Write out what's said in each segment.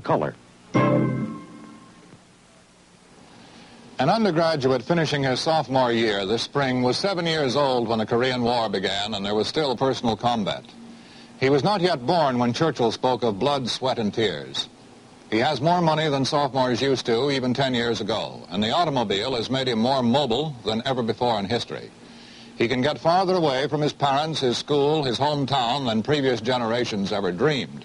color. An undergraduate finishing his sophomore year this spring was 7 years old when the Korean War began and there was still personal combat. He was not yet born when Churchill spoke of blood, sweat, and tears. He has more money than sophomores used to even 10 years ago, and the automobile has made him more mobile than ever before in history. He can get farther away from his parents, his school, his hometown than previous generations ever dreamed.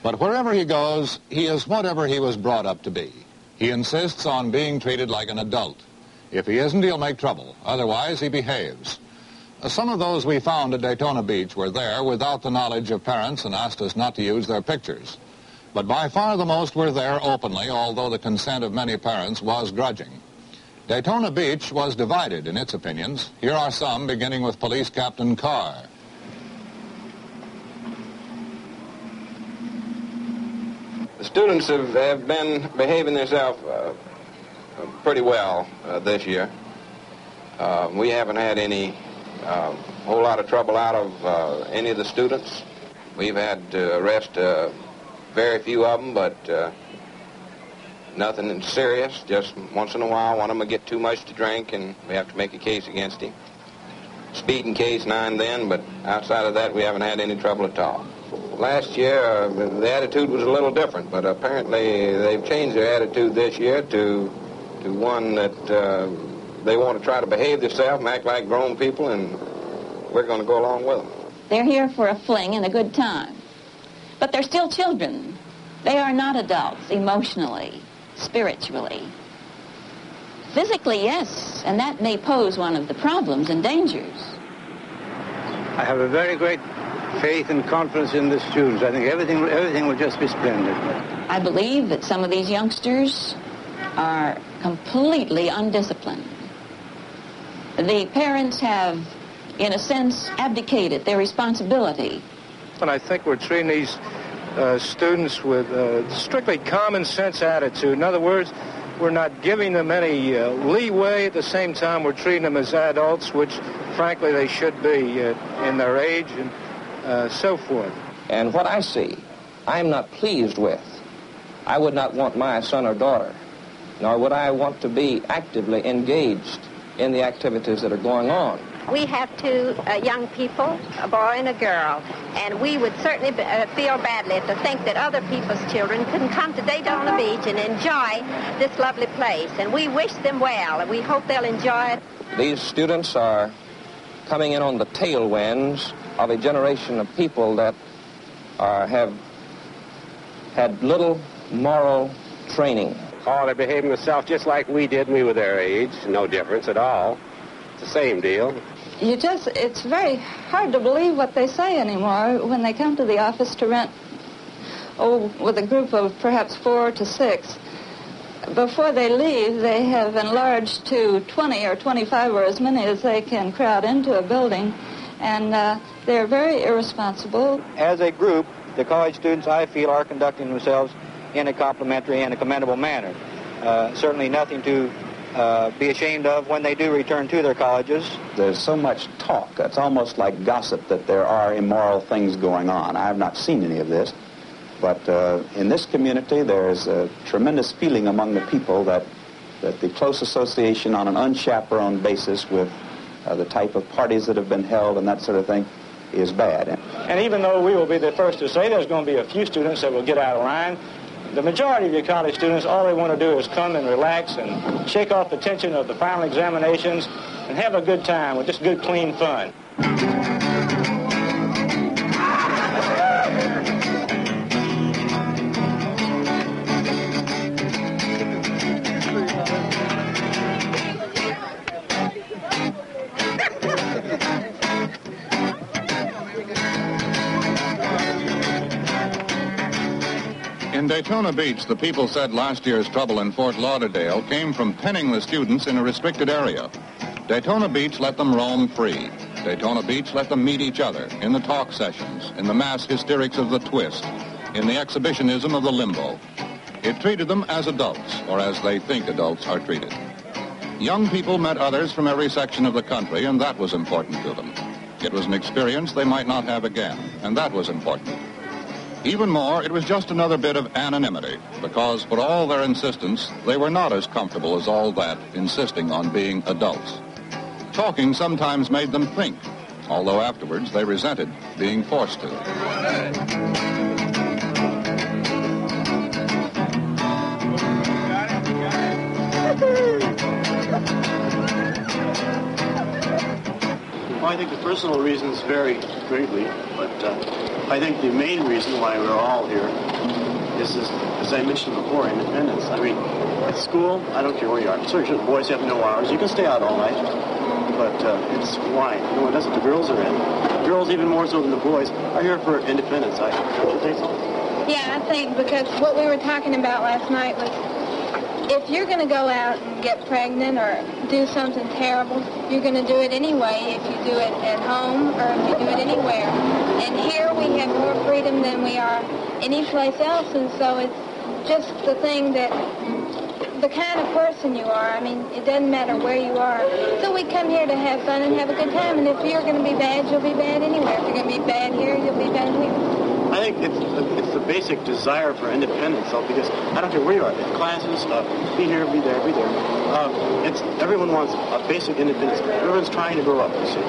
But wherever he goes, he is whatever he was brought up to be. He insists on being treated like an adult. If he isn't, he'll make trouble. Otherwise, he behaves. Some of those we found at Daytona Beach were there without the knowledge of parents and asked us not to use their pictures. But by far the most were there openly, although the consent of many parents was grudging. Daytona Beach was divided in its opinions. Here are some, beginning with Police Captain Carr. The students have been behaving themselves pretty well this year. We haven't had any whole lot of trouble out of any of the students. We've had to arrest very few of them, but nothing serious. Just once in a while, one of them will get too much to drink, and we have to make a case against him. Speeding case now and then, but outside of that, we haven't had any trouble at all. Last year, the attitude was a little different, but apparently they've changed their attitude this year to one that they want to try to behave themselves and act like grown people, and we're going to go along with them. They're here for a fling and a good time, but they're still children. They are not adults emotionally, spiritually. Physically, yes, and that may pose one of the problems and dangers. I have a very great faith and confidence in the students. I think everything will just be splendid. I believe that some of these youngsters are completely undisciplined. The parents have, in a sense, abdicated their responsibility. And I think we're treating these students with a strictly common sense attitude. In other words, we're not giving them any leeway. At the same time, we're treating them as adults, which, frankly, they should be in their age and so forth. And what I see, I'm not pleased with. I would not want my son or daughter, nor would I want to be actively engaged in the activities that are going on. We have two young people, a boy and a girl, and we would certainly feel badly to think that other people's children couldn't come to Daytona Beach and enjoy this lovely place. And we wish them well, and we hope they'll enjoy it. These students are coming in on the tailwinds of a generation of people that have had little moral training. Oh, they're behaving themselves just like we did when we were their age. No difference at all. It's the same deal. It's very hard to believe what they say anymore when they come to the office to rent, with a group of perhaps 4 to 6. Before they leave, they have enlarged to 20 or 25 or as many as they can crowd into a building, and they're very irresponsible. As a group, the college students, I feel, are conducting themselves in a complimentary and a commendable manner. Certainly nothing to be ashamed of when they do return to their colleges. There's so much talk. It's almost like gossip that there are immoral things going on. I have not seen any of this. But in this community, there's a tremendous feeling among the people that the close association on an unchaperoned basis with the type of parties that have been held and that sort of thing is bad. And even though we will be the first to say there's going to be a few students that will get out of line, the majority of your college students, all they want to do is come and relax and shake off the tension of the final examinations and have a good time with just good, clean fun. In Daytona Beach, the people said last year's trouble in Fort Lauderdale came from penning the students in a restricted area. Daytona Beach let them roam free. Daytona Beach let them meet each other in the talk sessions, in the mass hysterics of the twist, in the exhibitionism of the limbo. It treated them as adults, or as they think adults are treated. Young people met others from every section of the country, and that was important to them. It was an experience they might not have again, and that was important. Even more, it was just another bit of anonymity, because for all their insistence, they were not as comfortable as all that, insisting on being adults. Talking sometimes made them think, although afterwards they resented being forced to. Well, I think the personal reasons vary greatly, but I think the main reason why we're all here is, as I mentioned before, independence. I mean, at school, I don't care where you are. Certainly, the boys have no hours. You can stay out all night, but it's why. No, that's what the girls are in. Girls, even more so than the boys, are here for independence. Don't you think so? Yeah, I think because what we were talking about last night was if you're going to go out and get pregnant or do something terrible, you're going to do it anyway if you do it at home or if you do it anywhere. And here we have more freedom than we are any place else, and so it's just the thing that the kind of person you are. I mean, it doesn't matter where you are. So we come here to have fun and have a good time, and if you're going to be bad, you'll be bad anywhere. If you're going to be bad here, you'll be bad here. I think it's the basic desire for independence, though, because I don't care where you are, classes, be here, be there, be there. Everyone wants a basic independence. Everyone's trying to grow up, you see.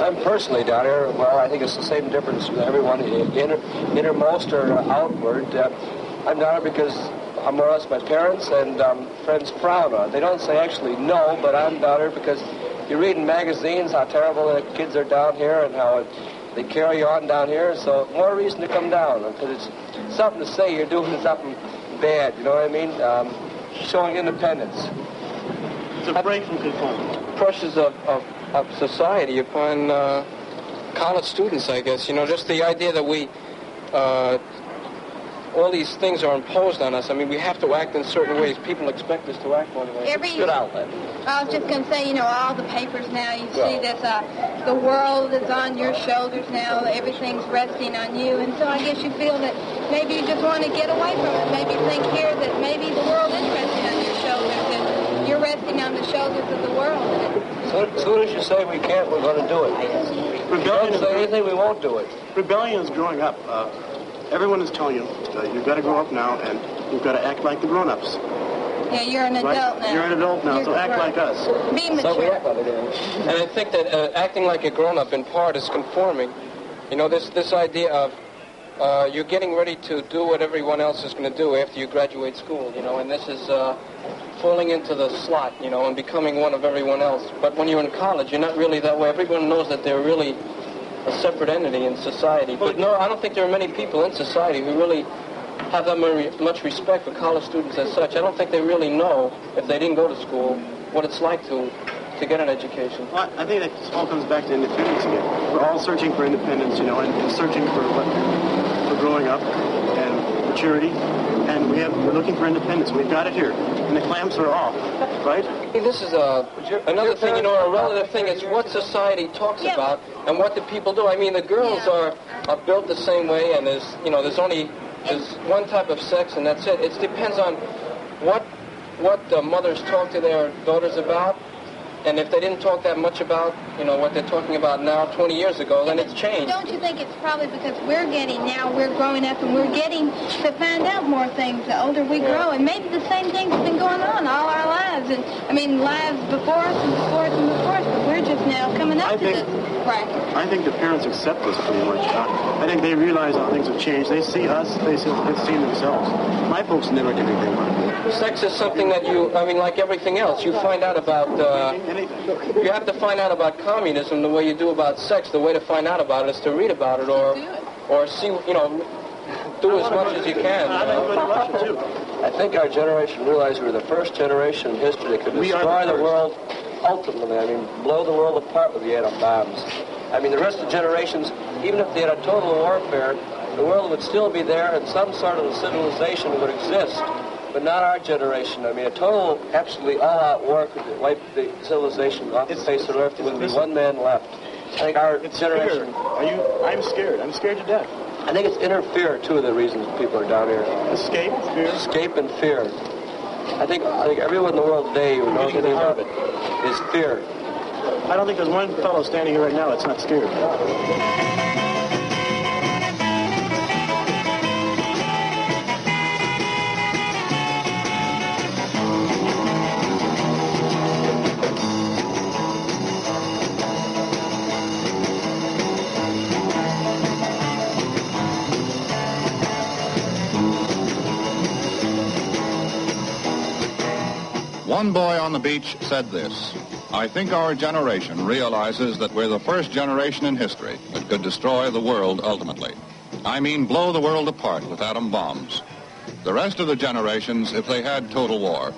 I'm personally down here, well, I think it's the same difference with everyone, innermost or outward. I'm down here because more or less my parents and friends frown on. They don't say actually no, but I'm down here because you read in magazines how terrible the kids are down here and how they carry on down here, so more reason to come down, because it's something to say you're doing something bad, you know what I mean? Showing independence. It's a break from conformity. Pressures of society upon college students, I guess, you know, just the idea that we, all these things are imposed on us. I mean, we have to act in certain ways. People expect us to act one way. It's a good outlet. I was just going to say, you know, all the papers now, you see this, the world is on your shoulders now, everything's resting on you, and so I guess you feel that maybe you just want to get away from it. Maybe think here that maybe the world is resting on your shoulders, and you're resting on the shoulders of the world. So as soon as you say we can't, we're going to do it. Rebellion, don't say anything, we won't do it. Rebellion is growing up. Everyone is telling you, you've got to grow up now, and you've got to act like the grown-ups. Yeah, you're an adult now. You're an adult now, so act like us. Be mature. So we act like it. And I think that acting like a grown-up in part is conforming. You know, this idea of you're getting ready to do what everyone else is going to do after you graduate school, you know, and this is falling into the slot, you know, and becoming one of everyone else. But when you're in college, you're not really that way. Everyone knows that they're really a separate entity in society. But no, I don't think there are many people in society who really have that much respect for college students as such. I don't think they really know, if they didn't go to school, what it's like to get an education. Well, I think that all comes back to independence again. We're all searching for independence, you know, and searching for growing up and maturity, and we're looking for independence. We've got it here, and the clamps are off, right? This is another thing, you know, a relative thing. It's what society talks about and what the people do. I mean, the girls are built the same way, and there's one type of sex, and that's it. It depends on what the mothers talk to their daughters about. And if they didn't talk that much about, you know, what they're talking about now 20 years ago, then it's changed. Don't you think it's probably because we're growing up and we're getting to find out more things the older we grow, and maybe the same thing's been going on all our lives, and I mean lives before us and before us and before us, but we're just now coming up to this bracket. I think the parents accept this pretty much. I think they realize how things have changed. They see us, they've seen themselves. My folks never did anything like that. Sex is something that like everything else, you find out about... You have to find out about communism the way you do about sex. The way to find out about it is to read about it or see, you know, do as much as you can. I think our generation realized we're the first generation in history that could destroy the world ultimately. I mean, blow the world apart with the atom bombs. I mean, the rest of the generations, even if they had a total warfare, the world would still be there and some sort of civilization would exist. But not our generation. I mean, a total, absolutely all-out war could wipe the civilization off the face of the earth. There would be one man left. I think our generation... I'm scared. I'm scared to death. I think it's inner fear, too, of the reasons people are down here. Escape, fear? Escape and fear. I think everyone in the world today who knows anything about it is fear. I don't think there's one fellow standing here right now that's not scared. One boy on the beach said this: "I think our generation realizes that we're the first generation in history that could destroy the world ultimately. I mean, blow the world apart with atom bombs. The rest of the generations, if they had total war,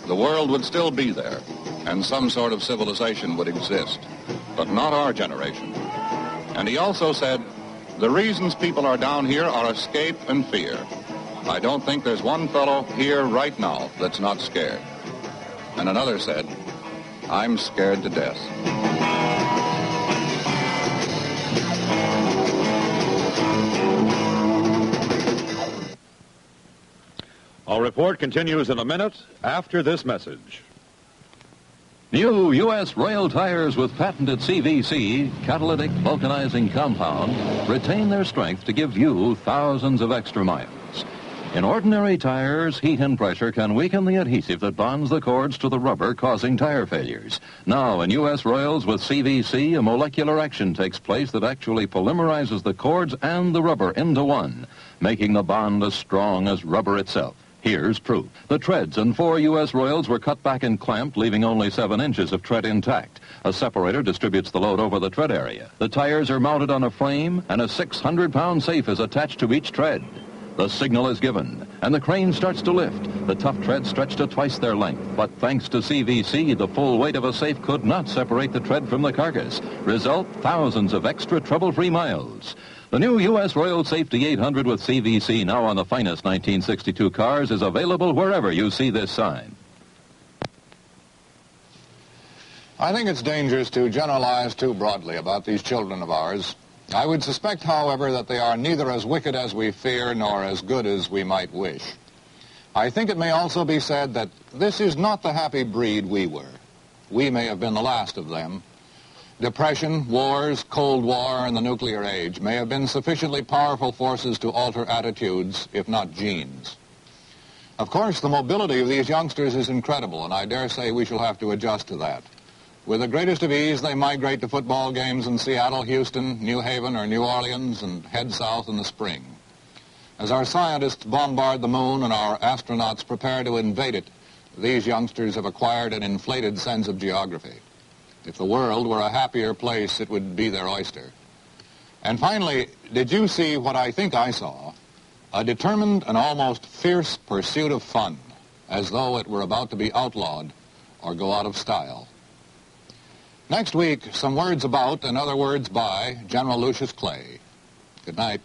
the world would still be there, and some sort of civilization would exist, but not our generation." And he also said, "The reasons people are down here are escape and fear. I don't think there's one fellow here right now that's not scared." And another said, "I'm scared to death." Our report continues in a minute after this message. New U.S. Royal tires with patented CVC, catalytic vulcanizing compound, retain their strength to give you thousands of extra miles. In ordinary tires, heat and pressure can weaken the adhesive that bonds the cords to the rubber, causing tire failures. Now, in U.S. Royals with CVC, a molecular action takes place that actually polymerizes the cords and the rubber into one, making the bond as strong as rubber itself. Here's proof. The treads in 4 U.S. Royals were cut back and clamped, leaving only 7 inches of tread intact. A separator distributes the load over the tread area. The tires are mounted on a frame, and a 600-pound safe is attached to each tread. The signal is given, and the crane starts to lift. The tough treads stretch to twice their length, but thanks to CVC, the full weight of a safe could not separate the tread from the carcass. Result, thousands of extra trouble-free miles. The new U.S. Royal Safety 800 with CVC, now on the finest 1962 cars, is available wherever you see this sign. I think it's dangerous to generalize too broadly about these children of ours. I would suspect, however, that they are neither as wicked as we fear nor as good as we might wish. I think it may also be said that this is not the happy breed we were. We may have been the last of them. Depression, wars, Cold War, and the nuclear age may have been sufficiently powerful forces to alter attitudes, if not genes. Of course, the mobility of these youngsters is incredible, and I dare say we shall have to adjust to that. With the greatest of ease, they migrate to football games in Seattle, Houston, New Haven, or New Orleans and head south in the spring. As our scientists bombard the moon and our astronauts prepare to invade it, these youngsters have acquired an inflated sense of geography. If the world were a happier place, it would be their oyster. And finally, did you see what I think I saw? A determined and almost fierce pursuit of fun, as though it were about to be outlawed or go out of style. Next week, some words about and other words by General Lucius Clay. Good night.